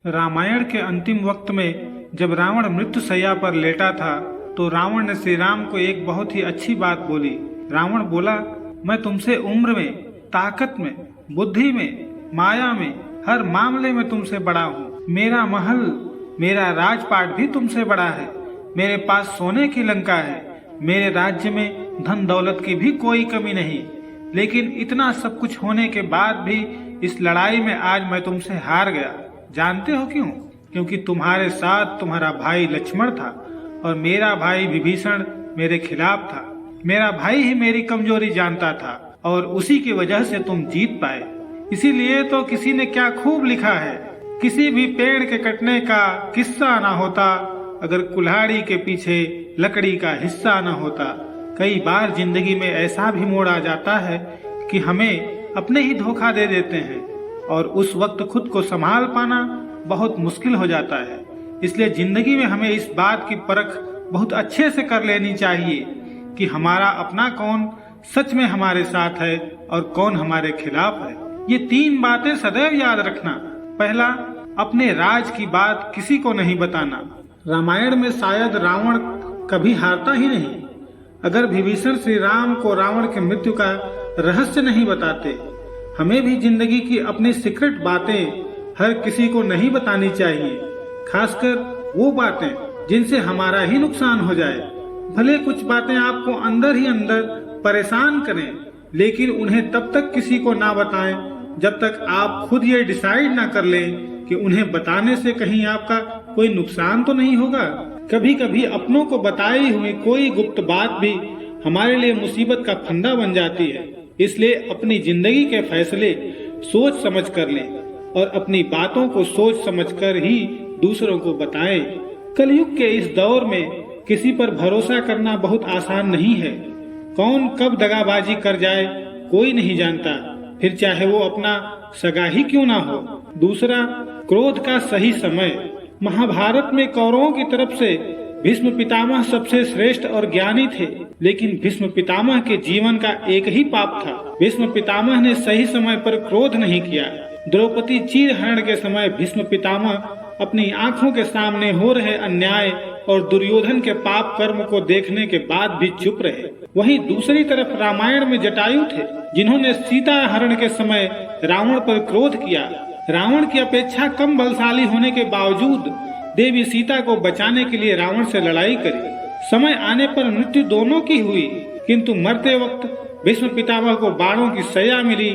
रामायण के अंतिम वक्त में जब रावण मृत्यु शैया पर लेटा था तो रावण ने श्री राम को एक बहुत ही अच्छी बात बोली। रावण बोला, मैं तुमसे उम्र में, ताकत में, बुद्धि में, माया में, हर मामले में तुमसे बड़ा हूँ। मेरा महल, मेरा राजपाट भी तुमसे बड़ा है। मेरे पास सोने की लंका है। मेरे राज्य में धन दौलत की भी कोई कमी नहीं। लेकिन इतना सब कुछ होने के बाद भी इस लड़ाई में आज मैं तुमसे हार गया। जानते हो क्यों? क्योंकि तुम्हारे साथ तुम्हारा भाई लक्ष्मण था और मेरा भाई विभीषण मेरे खिलाफ था। मेरा भाई ही मेरी कमजोरी जानता था और उसी की वजह से तुम जीत पाए। इसीलिए तो किसी ने क्या खूब लिखा है, किसी भी पेड़ के कटने का किस्सा ना होता अगर कुल्हाड़ी के पीछे लकड़ी का हिस्सा ना होता। कई बार जिंदगी में ऐसा भी मोड़ आ जाता है कि हमें अपने ही धोखा दे देते हैं और उस वक्त खुद को संभाल पाना बहुत मुश्किल हो जाता है। इसलिए जिंदगी में हमें इस बात की परख बहुत अच्छे से कर लेनी चाहिए कि हमारा अपना कौन सच में हमारे साथ है और कौन हमारे खिलाफ है। ये 3 बातें सदैव याद रखना। पहला, अपने राज की बात किसी को नहीं बताना। रामायण में शायद रावण कभी हारता ही नहीं। अगर विभीषण श्री राम को रावण की मृत्यु का रहस्य नहीं बताते, हमें भी जिंदगी की अपनी सीक्रेट बातें हर किसी को नहीं बतानी चाहिए, खासकर वो बातें जिनसे हमारा ही नुकसान हो जाए। भले कुछ बातें आपको अंदर ही अंदर परेशान करें, लेकिन उन्हें तब तक किसी को ना बताएं जब तक आप खुद ये डिसाइड ना कर लें कि उन्हें बताने से कहीं आपका कोई नुकसान तो नहीं होगा। कभी कभी अपनों को बताई हुई कोई गुप्त बात भी हमारे लिए मुसीबत का फंदा बन जाती है। इसलिए अपनी जिंदगी के फैसले सोच समझ कर लें और अपनी बातों को सोच समझकर ही दूसरों को बताएं। कलयुग के इस दौर में किसी पर भरोसा करना बहुत आसान नहीं है। कौन कब दगाबाजी कर जाए कोई नहीं जानता, फिर चाहे वो अपना सगा ही क्यों ना हो। दूसरा, क्रोध का सही समय। महाभारत में कौरवों की तरफ से भीष्म पितामह सबसे श्रेष्ठ और ज्ञानी थे, लेकिन भीष्म पितामह के जीवन का एक ही पाप था। भीष्म पितामह ने सही समय पर क्रोध नहीं किया। द्रौपदी चीर हरण के समय भीष्म पितामह अपनी आंखों के सामने हो रहे अन्याय और दुर्योधन के पाप कर्म को देखने के बाद भी चुप रहे। वहीं दूसरी तरफ रामायण में जटायु थे, जिन्होंने सीता हरण के समय रावण पर क्रोध किया। रावण की अपेक्षा कम बलशाली होने के बावजूद देवी सीता को बचाने के लिए रावण से लड़ाई करी। समय आने पर मृत्यु दोनों की हुई, किंतु मरते वक्त भीष्म पितामह को बाणों की सजा मिली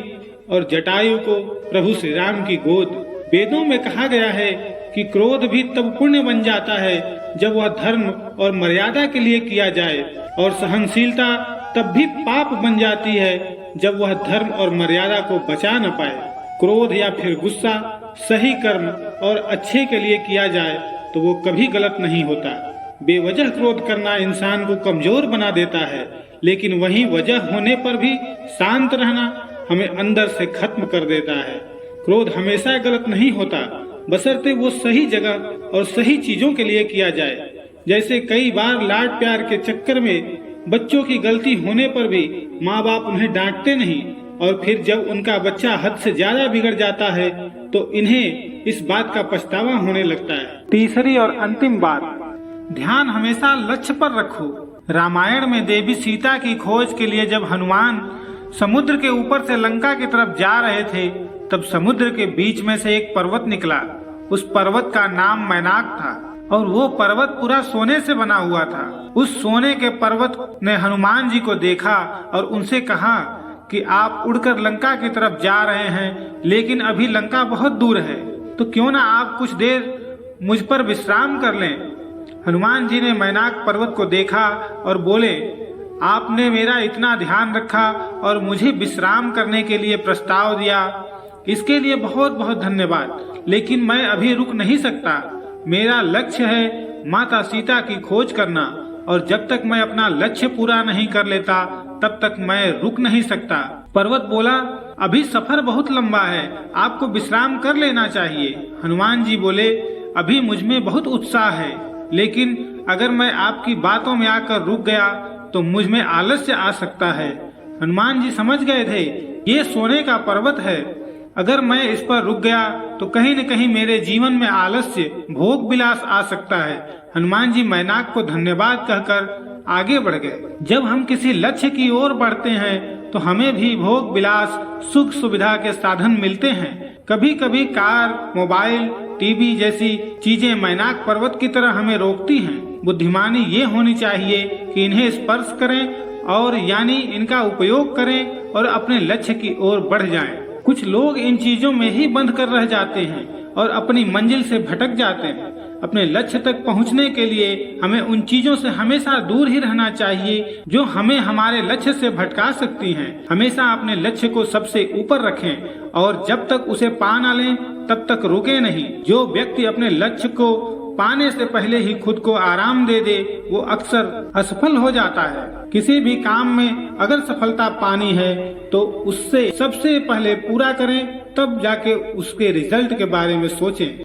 और जटायु को प्रभु श्री राम की गोद। वेदों में कहा गया है कि क्रोध भी तब पुण्य बन जाता है जब वह धर्म और मर्यादा के लिए किया जाए, और सहनशीलता तब भी पाप बन जाती है जब वह धर्म और मर्यादा को बचा न पाए। क्रोध या फिर गुस्सा सही कर्म और अच्छे के लिए किया जाए तो वो कभी गलत नहीं होता। बेवजह क्रोध करना इंसान को कमजोर बना देता है, लेकिन वहीं वजह होने पर भी शांत रहना हमें अंदर से खत्म कर देता है। क्रोध हमेशा गलत नहीं होता, बशर्ते वो सही जगह और सही चीजों के लिए किया जाए। जैसे कई बार लाड प्यार के चक्कर में बच्चों की गलती होने पर भी माँ बाप उन्हें डांटते नहीं, और फिर जब उनका बच्चा हद से ज्यादा बिगड़ जाता है तो इन्हें इस बात का पछतावा होने लगता है। तीसरी और अंतिम बात, ध्यान हमेशा लक्ष्य पर रखो। रामायण में देवी सीता की खोज के लिए जब हनुमान समुद्र के ऊपर से लंका की तरफ जा रहे थे, तब समुद्र के बीच में से एक पर्वत निकला। उस पर्वत का नाम मैनाक था और वो पर्वत पूरा सोने से बना हुआ था। उस सोने के पर्वत ने हनुमान जी को देखा और उनसे कहा कि आप उड़कर लंका की तरफ जा रहे हैं, लेकिन अभी लंका बहुत दूर है, तो क्यों ना आप कुछ देर मुझ पर विश्राम कर लें। हनुमान जी ने मैनाक पर्वत को देखा और बोले, आपने मेरा इतना ध्यान रखा और मुझे विश्राम करने के लिए प्रस्ताव दिया, इसके लिए बहुत बहुत धन्यवाद। लेकिन मैं अभी रुक नहीं सकता। मेरा लक्ष्य है माता सीता की खोज करना, और जब तक मैं अपना लक्ष्य पूरा नहीं कर लेता तब तक मैं रुक नहीं सकता। पर्वत बोला, अभी सफर बहुत लंबा है, आपको विश्राम कर लेना चाहिए। हनुमान जी बोले, अभी मुझ में बहुत उत्साह है, लेकिन अगर मैं आपकी बातों में आकर रुक गया तो मुझ में आलस्य आ सकता है। हनुमान जी समझ गए थे ये सोने का पर्वत है, अगर मैं इस पर रुक गया तो कहीं न कहीं मेरे जीवन में आलस्य, भोग विलास आ सकता है। हनुमान जी मैनाक को धन्यवाद कहकर आगे बढ़ गए। जब हम किसी लक्ष्य की ओर बढ़ते हैं तो हमें भी भोग विलास, सुख सुविधा के साधन मिलते हैं। कभी कभी कार, मोबाइल, टीवी जैसी चीजें मैनाक पर्वत की तरह हमें रोकती हैं। बुद्धिमानी ये होनी चाहिए कि इन्हें स्पर्श करें और यानी इनका उपयोग करें और अपने लक्ष्य की ओर बढ़ जाएं। कुछ लोग इन चीजों में ही बंद कर रह जाते हैं और अपनी मंजिल से भटक जाते हैं। अपने लक्ष्य तक पहुंचने के लिए हमें उन चीजों से हमेशा दूर ही रहना चाहिए जो हमें हमारे लक्ष्य से भटका सकती हैं। हमेशा अपने लक्ष्य को सबसे ऊपर रखें और जब तक उसे पा न लें तब तक रुके नहीं। जो व्यक्ति अपने लक्ष्य को पाने से पहले ही खुद को आराम दे दे वो अक्सर असफल हो जाता है। किसी भी काम में अगर सफलता पानी है तो उससे सबसे पहले पूरा करें, तब जाके उसके रिजल्ट के बारे में सोचें।